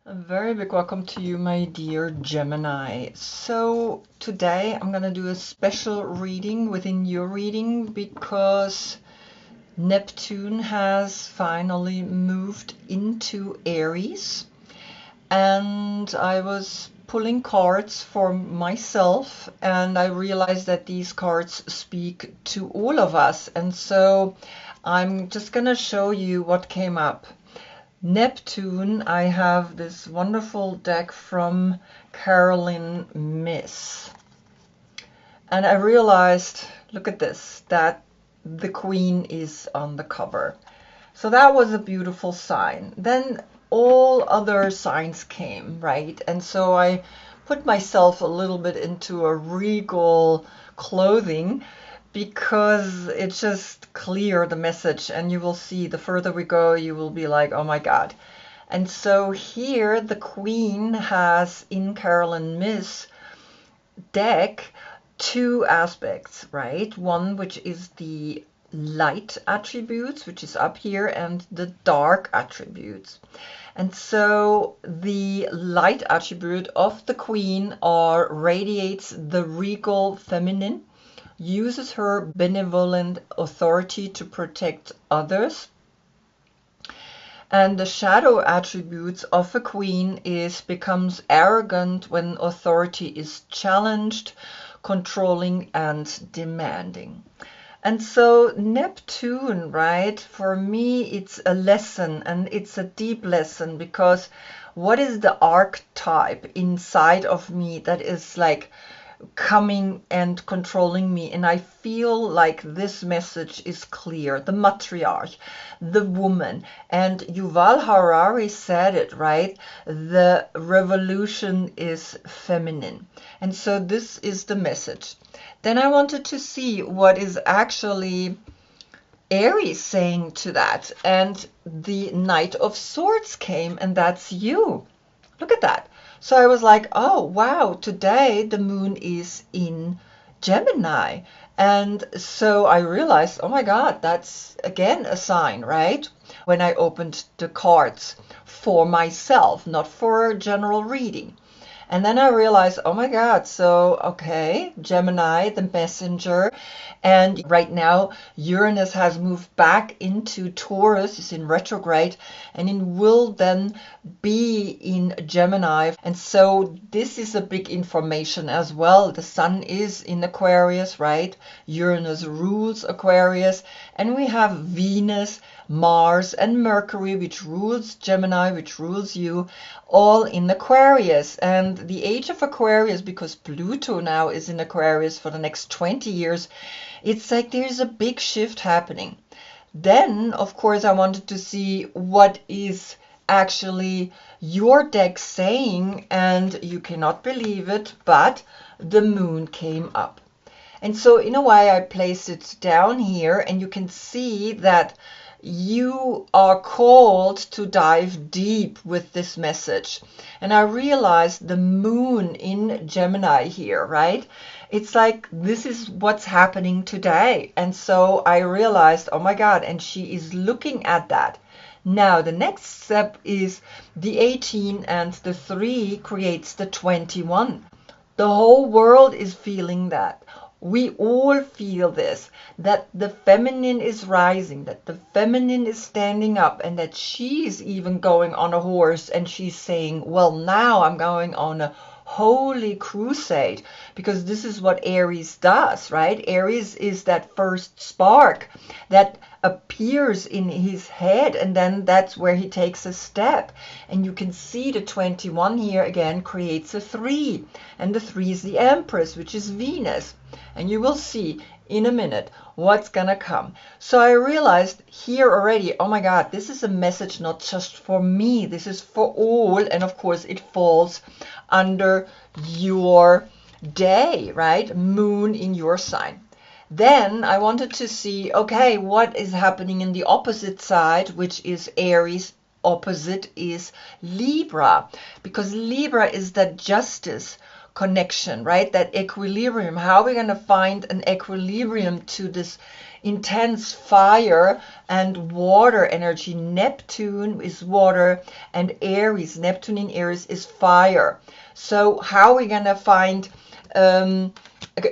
A very big welcome to you, my dear Gemini. So today I'm going to do a special reading within your reading because Neptune has finally moved into Aries, and I was pulling cards for myself and I realized that these cards speak to all of us, and so I'm just going to show you what came up. Neptune, I have this wonderful deck from Caroline Miss. And I realized, look at this, that the Queen is on the cover. So that was a beautiful sign. Then all other signs came, right? And so I put myself a little bit into a regal clothing because it's just clear, the message, and you will see the further we go, you will be like, oh my God. And so here the Queen has in Caroline Miss deck two aspects, right? One which is the light attributes, which is up here, and the dark attributes. And so the light attribute of the Queen radiates the regal feminine, uses her benevolent authority to protect others. And the shadow attributes of a queen becomes arrogant when authority is challenged, controlling and demanding. And so Neptune, right, for me it's a lesson, and it's a deep lesson, because what is the archetype inside of me that is like coming and controlling me? And I feel like this message is clear: the matriarch, the woman. And Yuval Harari said it, right? The revolution is feminine. And so this is the message. Then I wanted to see what is actually Aries saying to that. And the Knight of Swords came, and that's you. Look at that. So I was like, oh, wow, today the moon is in Gemini. And so I realized, oh my God, that's again a sign, right? When I opened the cards for myself, not for a general reading. And then I realized, oh my God, so, okay, Gemini, the messenger. And right now, Uranus has moved back into Taurus, is in retrograde, and it will then be in Gemini. And so this is a big information as well. The sun is in Aquarius, right? Uranus rules Aquarius. And we have Venus, Mars, and Mercury, which rules Gemini, which rules you, all in Aquarius. And the age of Aquarius, because Pluto now is in Aquarius for the next 20 years, it's like there's a big shift happening. Then, of course, I wanted to see what is actually your deck saying, and you cannot believe it, but the moon came up. And so in a way, I placed it down here, and you can see that you are called to dive deep with this message. And I realized the moon in Gemini here, right? It's like this is what's happening today. And so I realized, oh my God, and she is looking at that. Now the next step is the 18, and the 3 creates the 21. The whole world is feeling that. We all feel this, that the feminine is rising, that the feminine is standing up, and that she's even going on a horse, and she's saying, well, now I'm going on a holy crusade, because this is what Aries does, right? Aries is that first spark that appears in his head, and then that's where he takes a step. And you can see the 21 here again creates a 3, and the 3 is the Empress, which is Venus. And you will see in a minute what's gonna come. So I realized here already, oh my God, this is a message not just for me, this is for all. And of course it falls under your day, right? Moon in your sign. Then I wanted to see, okay, what is happening in the opposite side, which is Aries. Opposite is Libra, because Libra is that justice connection, right? That equilibrium. How are we going to find an equilibrium to this intense fire and water energy. Neptune is water, and Aries, Neptune in Aries is fire. So how are we going to find an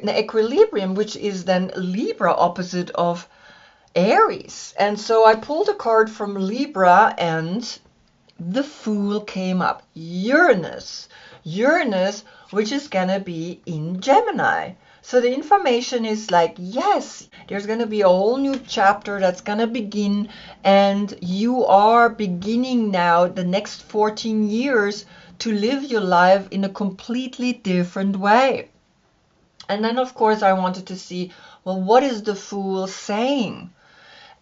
equilibrium, which is then Libra, opposite of Aries? And so I pulled a card from Libra, and the Fool came up. Uranus, which is going to be in Gemini. So the information is like, yes, there's going to be a whole new chapter that's going to begin, and you are beginning now the next 14 years to live your life in a completely different way. And then, of course, I wanted to see, well, what is the Fool saying?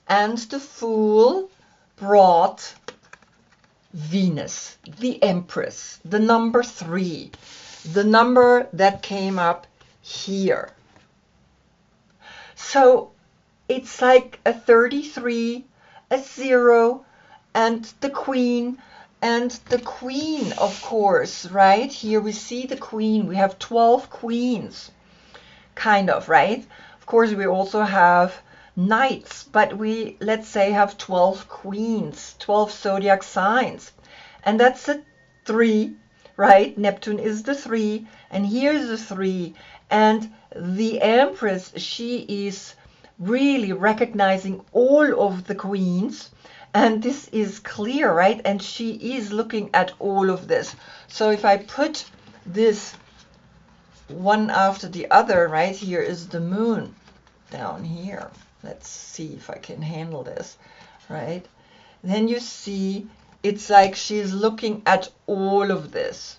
And the Fool brought Venus, the Empress, the number 3, the number that came up here. So it's like a 33, a 0, and the Queen. And the Queen, of course, right? Here we see the Queen. We have 12 queens, kind of, right? Of course, we also have knights, but we, let's say, have 12 queens, 12 zodiac signs. And that's a 3, right? Neptune is the 3, and here's the 3. And the Empress, she is really recognizing all of the queens. And this is clear, right? And she is looking at all of this. So if I put this one after the other, right? Here is the Moon down here. Let's see if I can handle this, right? Then you see it's like she's looking at all of this.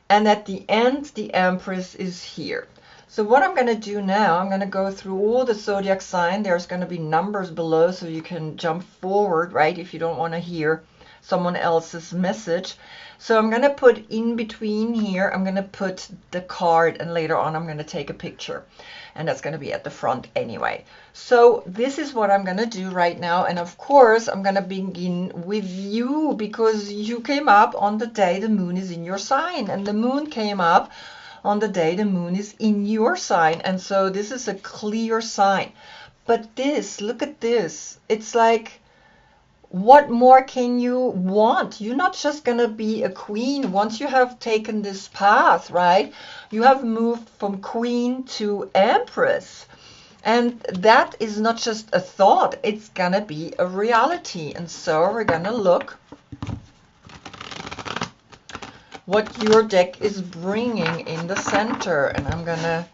And at the end, the Empress is here. So what I'm going to do now, I'm going to go through all the zodiac sign. There's going to be numbers below so you can jump forward, right, if you don't want to hear someone else's message. So I'm going to put in between here, I'm going to put the card, and later on I'm going to take a picture. And that's going to be at the front anyway. So this is what I'm going to do right now. And of course, I'm going to begin with you, because you came up on the day the Moon is in your sign. And the Moon came up on the day the Moon is in your sign. And so this is a clear sign. But this, look at this. It's like, what more can you want? You're not just going to be a queen once you have taken this path, right? You have moved from queen to Empress. And that is not just a thought. It's going to be a reality. And so we're going to look what your deck is bringing in the center, and I'm gonna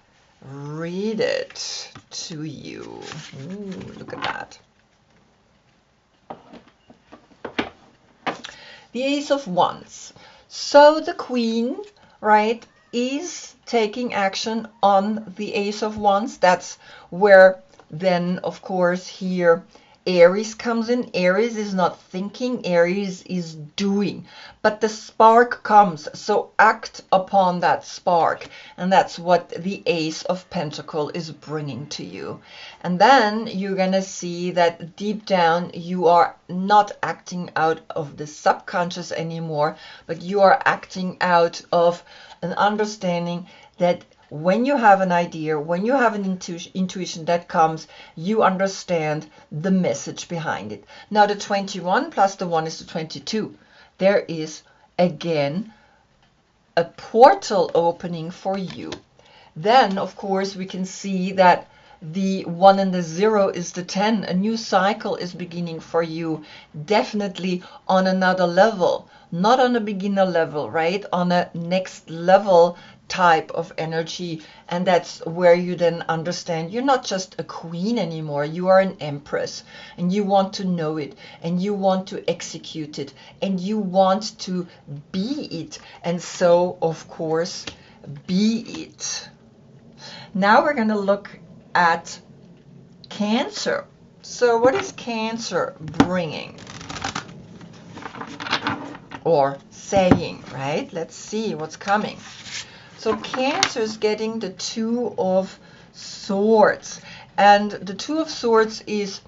read it to you. Ooh, look at that. The Ace of Wands. So the Queen, right, is taking action on the Ace of Wands. That's where then, of course, here Aries comes in. Aries is not thinking, Aries is doing. But the spark comes, so act upon that spark. And that's what the Ace of Pentacles is bringing to you. And then you're going to see that deep down you are not acting out of the subconscious anymore, but you are acting out of an understanding that when you have an idea, when you have an intuition that comes, you understand the message behind it. Now the 21 plus the 1 is the 22. There is again a portal opening for you. Then of course we can see that the 1 and the 0 is the 10. A new cycle is beginning for you, definitely on another level, not on a beginner level, right? On a next level type of energy. And that's where you then understand you're not just a queen anymore, you are an empress, and you want to know it, and you want to execute it, and you want to be it. And so of course, be it. Now we're going to look at Cancer. So what is Cancer bringing or saying, right? Let's see what's coming. So Cancer is getting the 2 of Swords, and the 2 of Swords is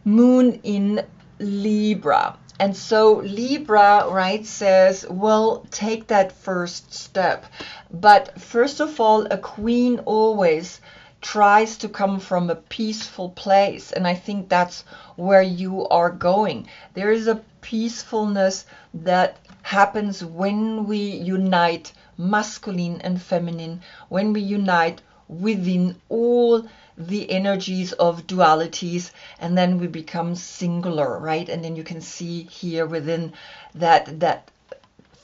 Moon in Libra. And so Libra, right, says, well, take that first step. But first of all, a queen always tries to come from a peaceful place. And I think that's where you are going. There is a peacefulness that happens when we unite masculine and feminine, when we unite within all the energies of dualities, and then we become singular, right? And then you can see here within that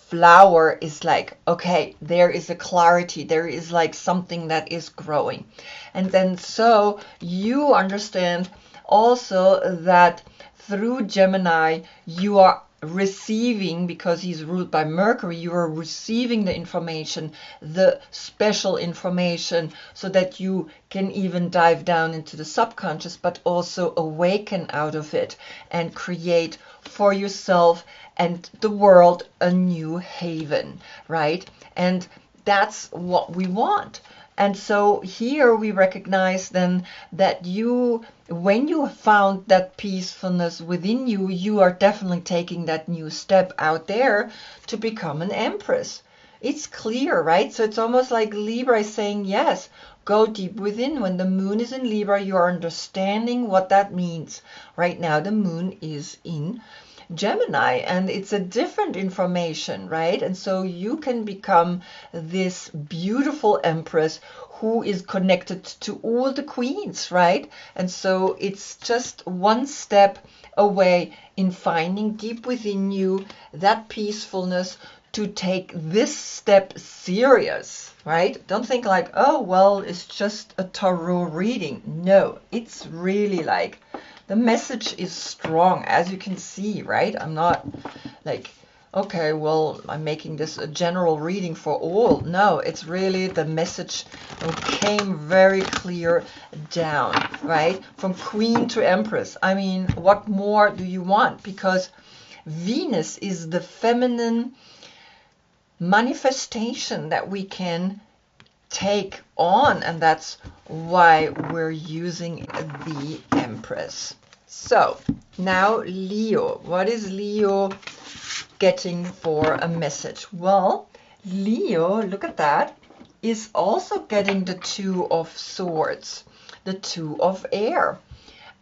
flower is like, okay, there is a clarity, there is like something that is growing. And then so you understand also that through Gemini you are receiving, because he's ruled by Mercury, you are receiving the information, the special information, so that you can even dive down into the subconscious, but also awaken out of it and create for yourself and the world a new haven, right? And that's what we want. And so here we recognize then that you, when you have found that peacefulness within you, you are definitely taking that new step out there to become an empress. It's clear, right? So it's almost like Libra is saying, yes, go deep within. When the moon is in Libra, you are understanding what that means. Right now, the moon is in Gemini, and it's a different information, right? And so you can become this beautiful empress who is connected to all the queens, right? And so it's just one step away in finding deep within you that peacefulness to take this step serious, right? Don't think like, oh, well, it's just a tarot reading. No, it's really like, the message is strong, as you can see, right? I'm not like, okay, well, I'm making this a general reading for all. No, it's really the message came very clear down, right? From queen to empress. I mean, what more do you want? Because Venus is the feminine manifestation that we can take on, and that's why we're using the Empress. So now Leo, what is Leo getting for a message? Well, Leo, look at that, is also getting the Two of Swords, the Two of Air.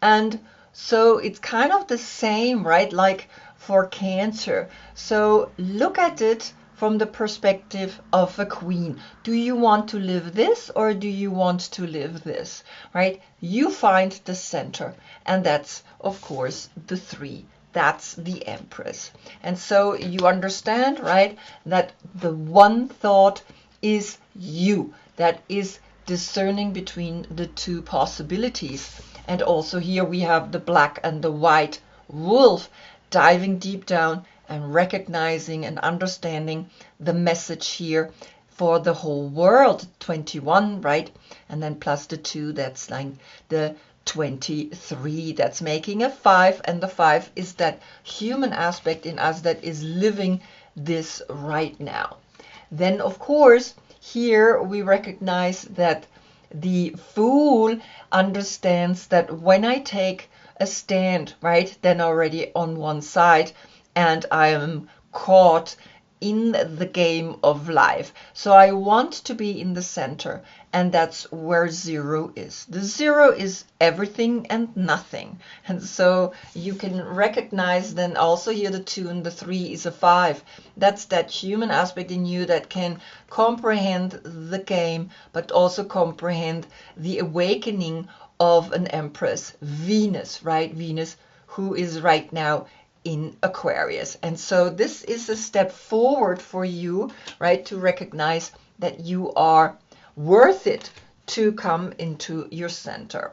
And so it's kind of the same, right? Like for Cancer. So look at it from the perspective of a queen. Do you want to live this, or do you want to live this, right? You find the center, and that's, of course, the three. That's the Empress. And so you understand, right, that the one thought is you, that is discerning between the two possibilities. And also here we have the black and the white wolf diving deep down and recognizing and understanding the message here for the whole world. 21, right? And then plus the 2, that's like the 23, that's making a 5. And the 5 is that human aspect in us that is living this right now. Then, of course, here we recognize that the Fool understands that when I take a stand, right, then already on one side, and I am caught in the game of life. So I want to be in the center, and that's where 0 is. The 0 is everything and nothing. And so you can recognize then also here the 2 and the 3 is a 5. That's that human aspect in you that can comprehend the game, but also comprehend the awakening of an Empress, Venus, right? Venus, who is right now in Aquarius. And so this is a step forward for you, right, to recognize that you are worth it to come into your center.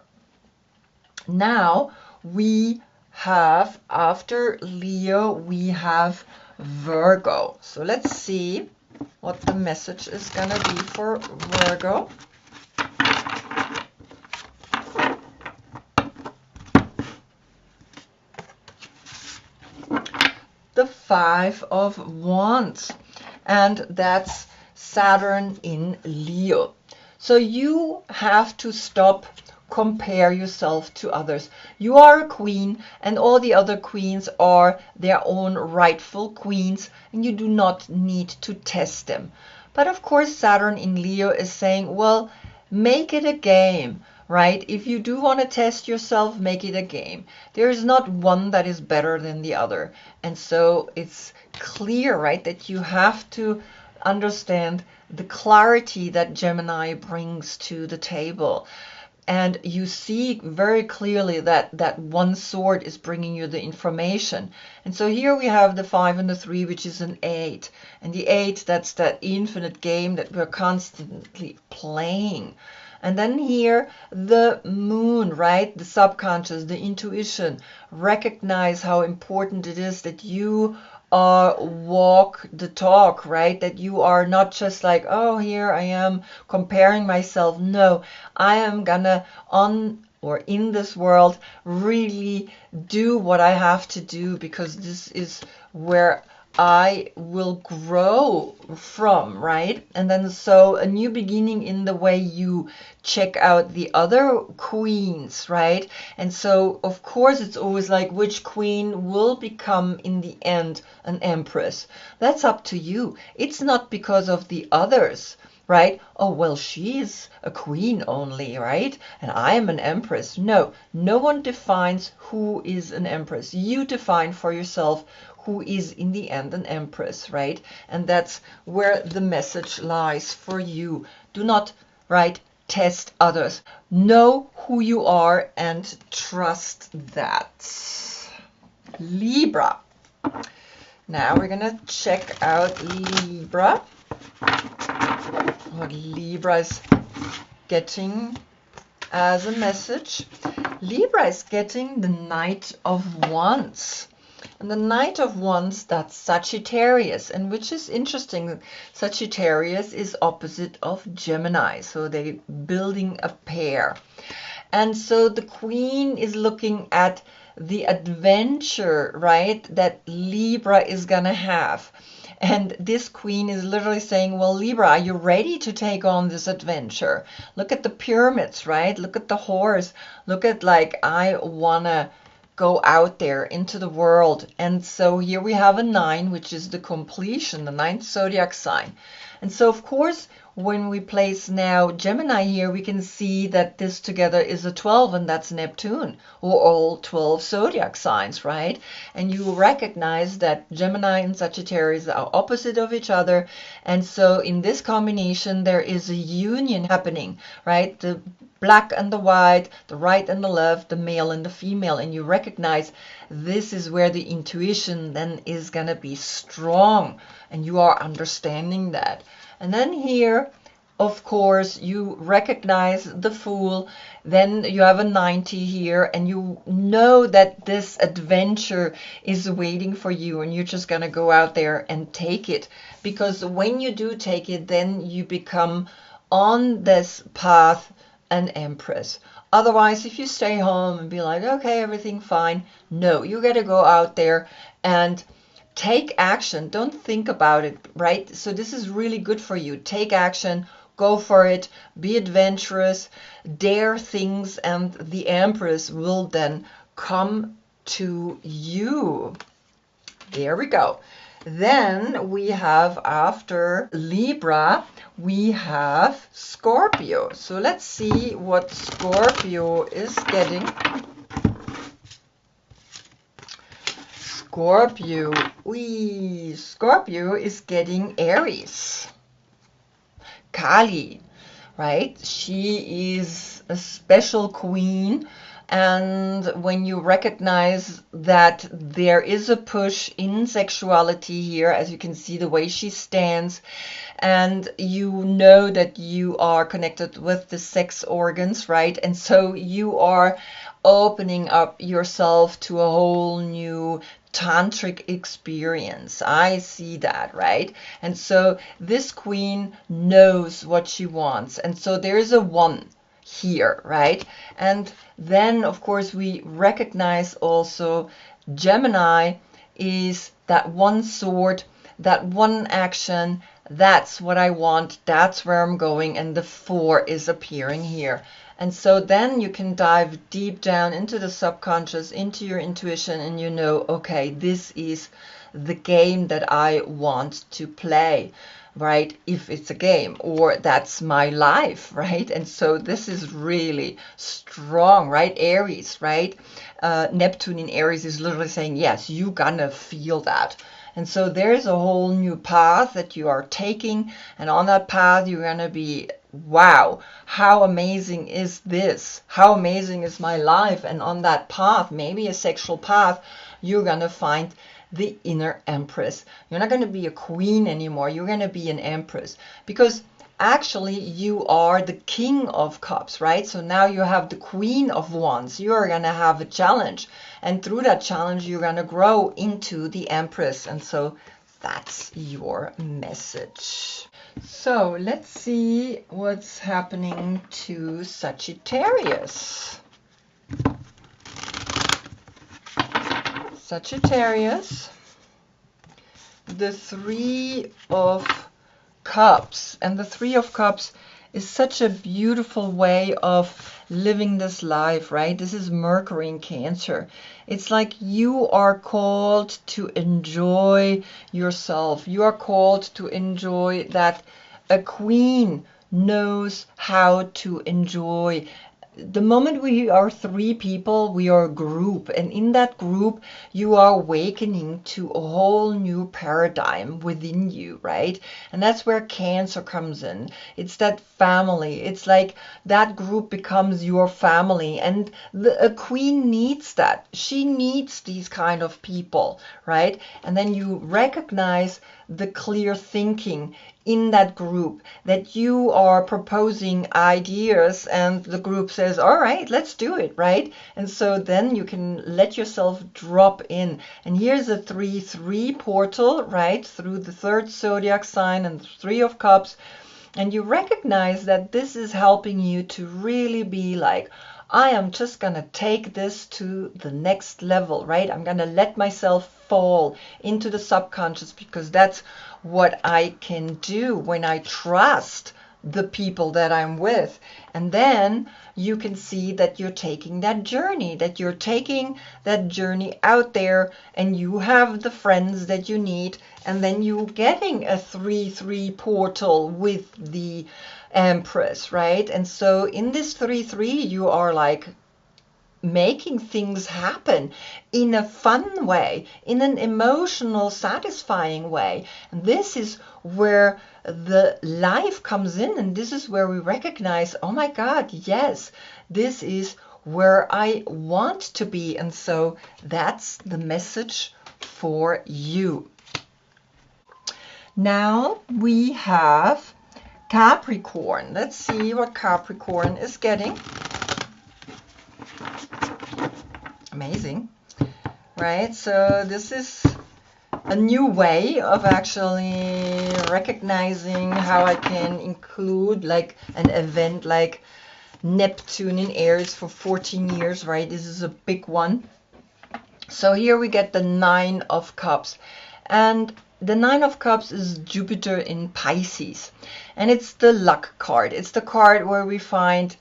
Now we have, after Leo, we have Virgo. So let's see what the message is going to be for Virgo. The 5 of Wands, and that's Saturn in Leo. So you have to stop compare yourself to others. You are a queen, and all the other queens are their own rightful queens, and you do not need to test them. But of course, Saturn in Leo is saying, well, make it a game, right? If you do want to test yourself, make it a game. There is not one that is better than the other. And so it's clear, right, that you have to understand the clarity that Gemini brings to the table. And you see very clearly that that one sword is bringing you the information. And so here we have the 5 and the 3, which is an 8. And the 8, that's that infinite game that we're constantly playing. And then here, the moon, right? The subconscious, the intuition. Recognize how important it is that you walk the talk, right? That you are not just like, oh, here I am comparing myself. No, I am gonna in this world really do what I have to do, because this is where I will grow from, right? And then so a new beginning in the way you check out the other queens, right? And so of course it's always like, which queen will become in the end an empress? That's up to you. It's not because of the others, right? Oh, well, she's a queen only, right? And I am an empress. No, no one defines who is an empress. You define for yourself who is in the end an empress, right? And that's where the message lies for you. Do not, right, test others. Know who you are and trust that. Libra. Now we're gonna check out Libra. What Libra is getting as a message. Libra is getting the Knight of Wands. And the Knight of Wands, that's Sagittarius, and which is interesting. Sagittarius is opposite of Gemini, so they're building a pair. And so the Queen is looking at the adventure, right, that Libra is gonna have. And this Queen is literally saying, well, Libra, are you ready to take on this adventure? Look at the pyramids, right? Look at the horse. Look at, like, I wanna go out there into the world. And so here we have a 9, which is the completion, the 9th zodiac sign. And so, of course, when we place now Gemini here, we can see that this together is a 12, and that's Neptun, or all 12 zodiac signs, right? And you recognize that Gemini and Sagittarius are opposite of each other. And so in this combination, there is a union happening, right? The black and the white, the right and the left, the male and the female. And you recognize this is where the intuition then is going to be strong. And you are understanding that. And then here, of course, you recognize the Fool. Then you have a 90 here, and you know that this adventure is waiting for you, and you're just going to go out there and take it. Because when you do take it, then you become on this path an empress. Otherwise, if you stay home and be like, okay, everything fine. No, you got to go out there and take action. Don't think about it, right? So this is really good for you. Take action, go for it, be adventurous, dare things, and the Empress will then come to you. There we go. Then we have, after Libra, we have Scorpio. So let's see what Scorpio is getting. Scorpio is getting Aries. Kali, right? She is a special queen. And when you recognize that there is a push in sexuality here, as you can see the way she stands, and you know that you are connected with the sex organs, right? And so you are opening up yourself to a whole new tantric experience. I see that, right? And so this queen knows what she wants. And so there is a 1 here, right? And then, of course, we recognize also Gemini is that 1 sword, that 1 action. That's what I want. That's where I'm going. And the 4 is appearing here. And so then you can dive deep down into the subconscious, into your intuition, and you know, okay, this is the game that I want to play, right? If it's a game, or that's my life, right? And so this is really strong, right? Aries, right? Neptune in Aries is literally saying, yes, you're gonna feel that. And so there's a whole new path that you are taking, and on that path you're gonna be, wow, how amazing is this? How amazing is my life? And on that path, maybe a sexual path, you're gonna find the inner empress. You're not gonna be a queen anymore, you're gonna be an empress, because actually you are the king of cups, right? So now you have the queen of wands. You're gonna have a challenge, and through that challenge you're gonna grow into the empress. And so that's your message. So let's see what's happening to Sagittarius. Sagittarius, the Three of Cups. And the Three of Cups is such a beautiful way of living this life, right? This is Mercury in Cancer. It's like you are called to enjoy yourself. You are called to enjoy that a queen knows how to enjoy. The moment we are three people, we are a group, and in that group you are awakening to a whole new paradigm within you, right? And that's where Cancer comes in. It's that family. It's like that group becomes your family, and a queen needs that. She needs these kind of people, right? And then you recognize the clear thinking in that group, that you are proposing ideas and the group says, all right, let's do it, right? And so then you can let yourself drop in. And here's a 3-3 portal, right, through the third zodiac sign and the Three of Cups. And you recognize that this is helping you to really be like, I am just going to take this to the next level, right? I'm going to let myself fall into the subconscious, because that's what I can do when I trust the people that I'm with. And then you can see that you're taking that journey, out there, and you have the friends that you need, and then you're getting a 3-3 portal with the Empress, right? And so in this 3-3 you are like making things happen in a fun way, in an emotional, satisfying way. And this is where the life comes in, and this is where we recognize, oh my God, yes, this is where I want to be. And so that's the message for you. Now we have Capricorn. Let's see what Capricorn is getting. Amazing, right? So this is a new way of actually recognizing how I can include like an event like Neptune in Aries for 14 years, right? This is a big one. So here we get the Nine of Cups, and the Nine of Cups is Jupiter in Pisces, and it's the luck card. It's the card where we find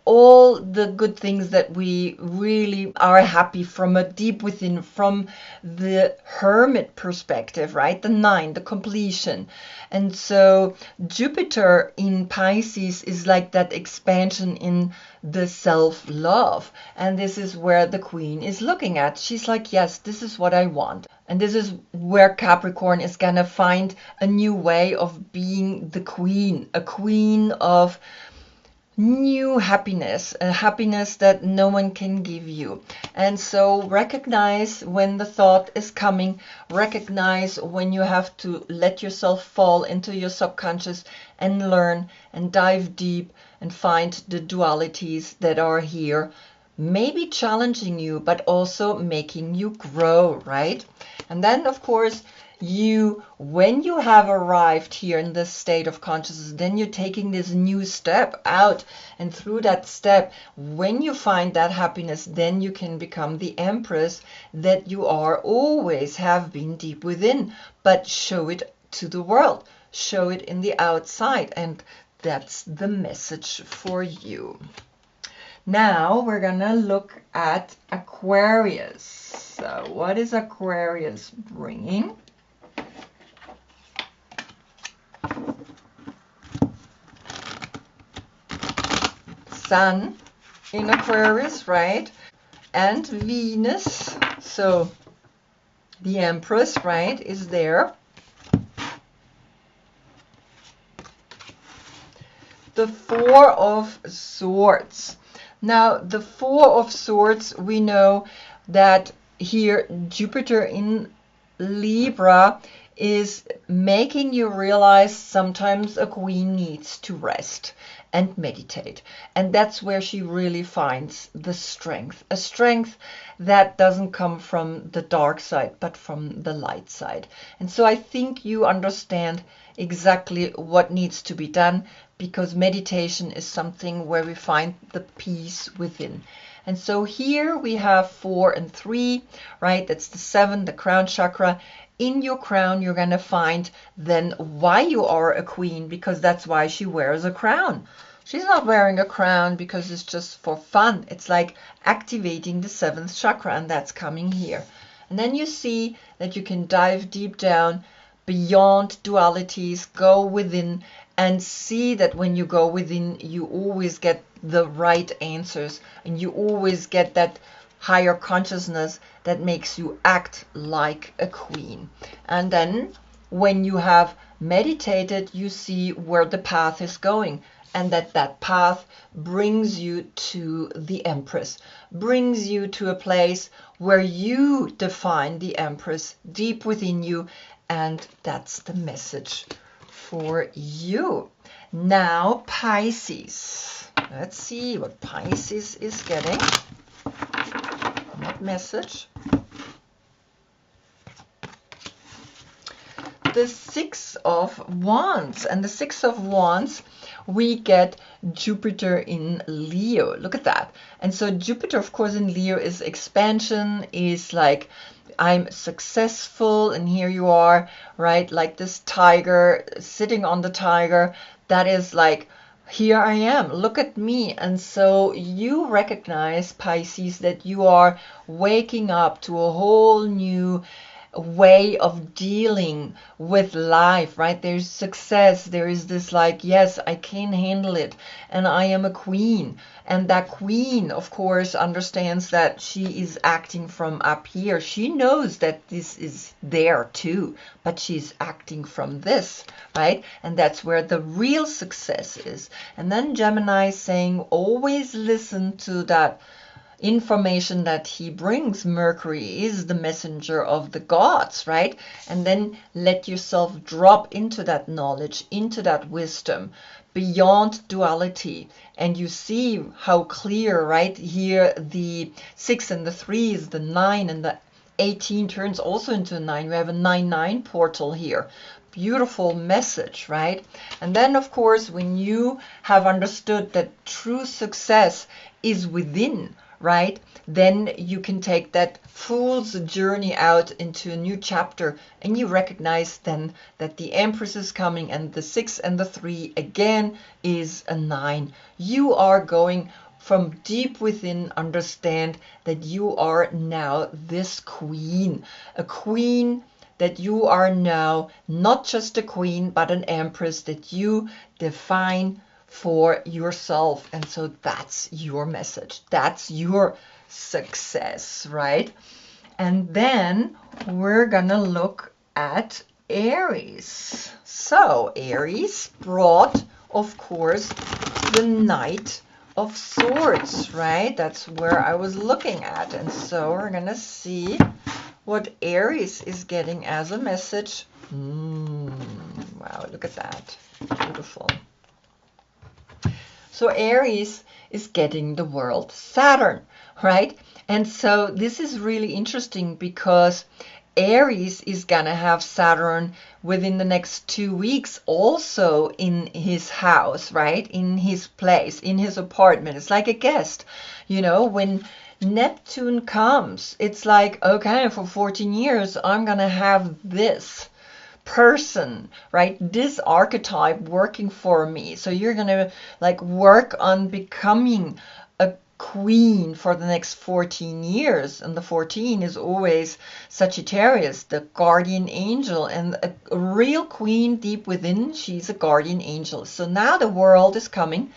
all the good things that we really are happy from a deep within, from the hermit perspective, right? The nine, the completion. And so Jupiter in Pisces is like that expansion in the self-love. And this is where the Queen is looking at. She's like, yes, this is what I want. And this is where Capricorn is gonna find a new way of being the queen, a queen of new happiness, a happiness that no one can give you. And so recognize when the thought is coming, recognize when you have to let yourself fall into your subconscious and learn and dive deep and find the dualities that are here, maybe challenging you, but also making you grow, right? And then, of course, when you have arrived here in this state of consciousness, then you're taking this new step out, and through that step, when you find that happiness, then you can become the Empress that you are, always have been deep within, but show it to the world, show it in the outside. And that's the message for you. Now we're gonna look at Aquarius. So what is Aquarius bringing? Sun in Aquarius, right? And Venus, so the Empress, right, is there. The Four of Swords. Now, the Four of Swords, we know that here Jupiter in Libra is making you realize sometimes a queen needs to rest and meditate. And that's where she really finds the strength. A strength that doesn't come from the dark side, but from the light side. And so I think you understand exactly what needs to be done, because meditation is something where we find the peace within. And so here we have 4 and 3, right? That's the 7, the crown chakra. In your crown, you're going to find then why you are a queen, because that's why she wears a crown. She's not wearing a crown because it's just for fun. It's like activating the 7th chakra, and that's coming here. And then you see that you can dive deep down beyond dualities, go within, and see that when you go within, you always get the right answers, and you always get that higher consciousness that makes you act like a queen. And then when you have meditated, you see where the path is going, and that path brings you to the Empress, brings you to a place where you define the Empress deep within you, and that's the message for you. Now Pisces. Let's see what Pisces is getting. What message? The 6 of Wands. And the 6 of Wands, we get Jupiter in Leo. Look at that. And so Jupiter, of course, in Leo is expansion, is like, I'm successful, and here you are, right? Like this tiger, sitting on the tiger. That is like, here I am, look at me. And so you recognize, Pisces, that you are waking up to a whole new way of dealing with life, right? There's success. There is this like, yes, I can handle it, and I am a queen. And that queen, of course, understands that she is acting from up here. She knows that this is there too, but she's acting from this, right? And that's where the real success is. And then Gemini is saying, always listen to that information that he brings. Mercury is the messenger of the gods, right? And then let yourself drop into that knowledge, into that wisdom, beyond duality. And you see how clear, right? Here the 6 and the 3 is the 9, and the 18 turns also into a 9. We have a 9-9 portal here. Beautiful message, right? And then, of course, when you have understood that true success is within, right, then you can take that fool's journey out into a new chapter, and you recognize then that the Empress is coming, and the 6 and the 3 again is a 9. You are going from deep within, understand that you are now this queen, a queen, that you are now not just a queen, but an Empress that you define for yourself. And so that's your message, that's your success, right? And then we're gonna look at Aries. So Aries brought, of course, the Knight of Swords, right? That's where I was looking at. And so we're gonna see what Aries is getting as a message. Wow, look at that, beautiful. So Aries is getting the world Saturn, right? And so this is really interesting, because Aries is gonna have Saturn within the next 2 weeks also in his house, right? In his place, in his apartment. It's like a guest. You know, when Neptune comes, it's like, okay, for 14 years, I'm gonna have this person, right? This archetype working for me. So you're gonna like work on becoming a queen for the next 14 years, and the 14 is always Sagittarius, the guardian angel, and a real queen deep within, she's a guardian angel. So now the world is coming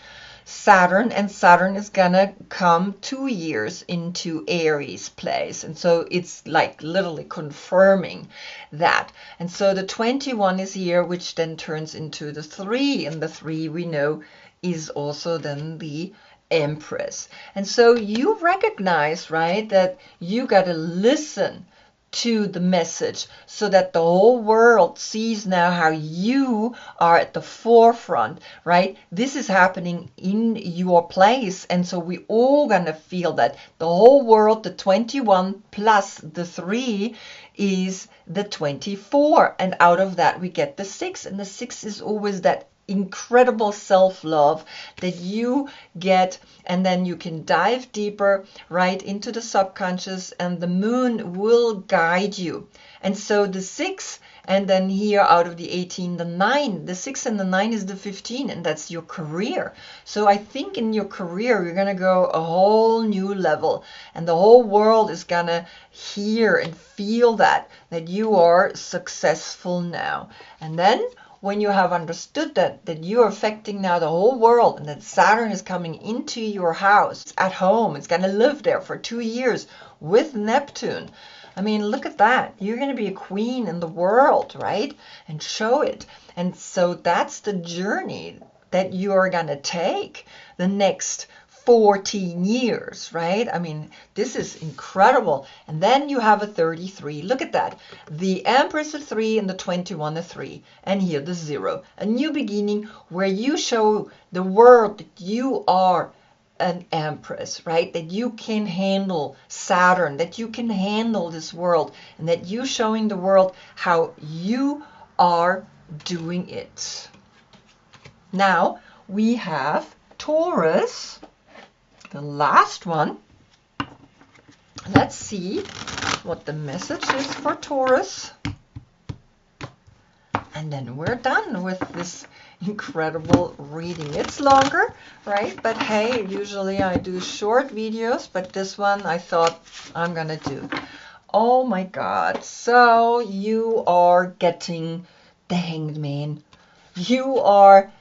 Saturn, and Saturn is gonna come 2 years into Aries place, and so it's like literally confirming that. And so the 21 is here, which then turns into the 3, and the 3 we know is also then the Empress. And so you recognize, right, that you got to listen to the message so that the whole world sees now how you are at the forefront, right? This is happening in your place, and so we all gonna feel that the whole world, the 21 plus the 3 is the 24, and out of that we get the 6, and the 6 is always that incredible self-love that you get, and then you can dive deeper right into the subconscious, and the moon will guide you. And so the 6, and then here out of the 18, the 9, the 6 and the 9 is the 15, and that's your career. So I think in your career you're gonna go a whole new level, and the whole world is gonna hear and feel that you are successful now. And then when you have understood that you're affecting now the whole world, and that Saturn is coming into your house at home, it's going to live there for 2 years with Neptune. I mean, look at that. You're going to be a queen in the world, right? And show it. And so that's the journey that you're going to take the next 14 years, right? I mean, this is incredible. And then you have a 33. Look at that. The Empress a 3 and the 21 a 3. And here the 0. A new beginning where you show the world that you are an Empress, right? That you can handle Saturn, that you can handle this world, and that you showing the world how you are doing it. Now we have Taurus, the last one. Let's see what the message is for Taurus. And then we're done with this incredible reading. It's longer, right? But hey, usually I do short videos, but this one I thought I'm gonna do. Oh my God. So you are getting the Hanged Man. You are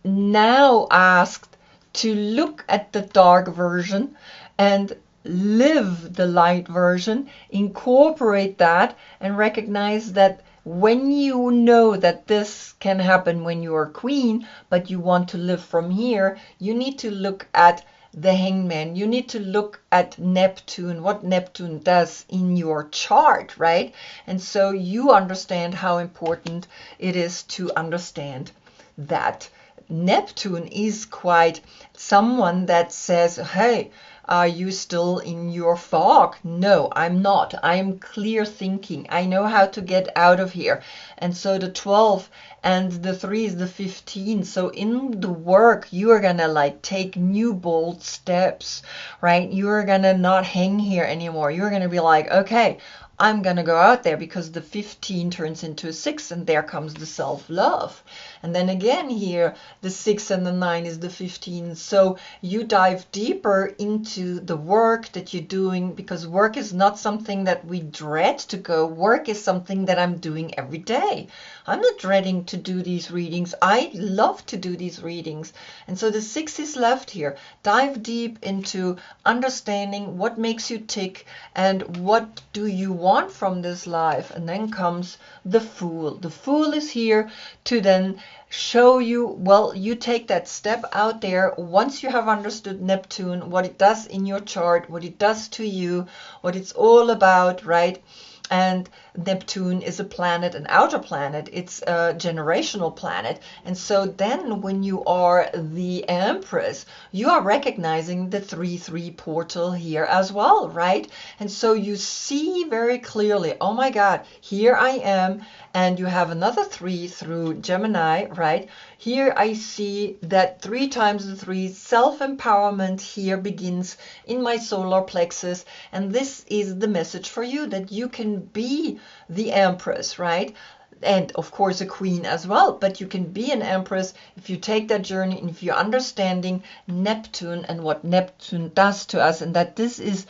now asked to look at the dark version and live the light version, incorporate that, and recognize that when you know that this can happen when you are queen, but you want to live from here, you need to look at the Hanged Man. You need to look at Neptune, what Neptune does in your chart, right? And so you understand how important it is to understand that Neptune is quite someone that says, hey, are you still in your fog? No, I'm not. I'm clear thinking. I know how to get out of here. And so the 12 and the 3 is the 15. So in the work, you are going to like take new bold steps, right? You're going to not hang here anymore. You're going to be like, okay, I'm going to go out there, because the 15 turns into a 6, and there comes the self-love. And then again here, the 6 and the 9 is the 15. So you dive deeper into the work that you're doing, because work is not something that we dread to go. Work is something that I'm doing every day. I'm not dreading to do these readings. I love to do these readings. And so the 6 is left here. Dive deep into understanding what makes you tick and what do you want from this life. And then comes the Fool. The Fool is here to then show you, well, you take that step out there once you have understood Neptune, what it does in your chart, what it does to you, what it's all about, right? And Neptune is a planet, an outer planet. It's a generational planet. And so then when you are the Empress, you are recognizing the 3-3 portal here as well, right? And so you see very clearly, oh my God, here I am. And you have another 3 through Gemini, right? Here I see that 3 times the 3, self-empowerment here begins in my solar plexus. And this is the message for you, that you can be the Empress, right? and of course a queen as well, but you can be an empress if you take that journey and if you're understanding Neptune and what Neptune does to us, and that this is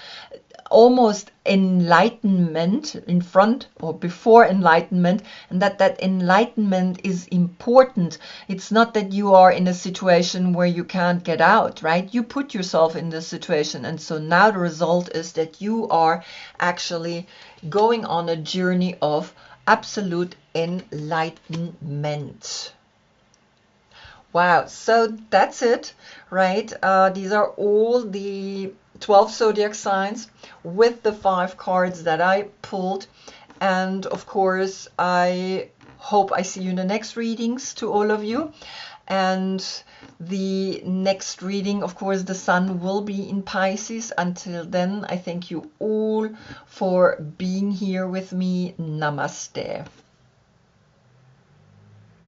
almost enlightenment in front or before enlightenment, and that enlightenment is important. It's not that you are in a situation where you can't get out, right? You put yourself in this situation, and so now the result is that you are actually going on a journey of absolute enlightenment. Wow, so that's it, right? These are all the 12 zodiac signs with the 5 cards that I pulled. And of course, I hope I see you in the next readings to all of you. And the next reading, of course, the sun will be in Pisces. Until then, I thank you all for being here with me. Namaste.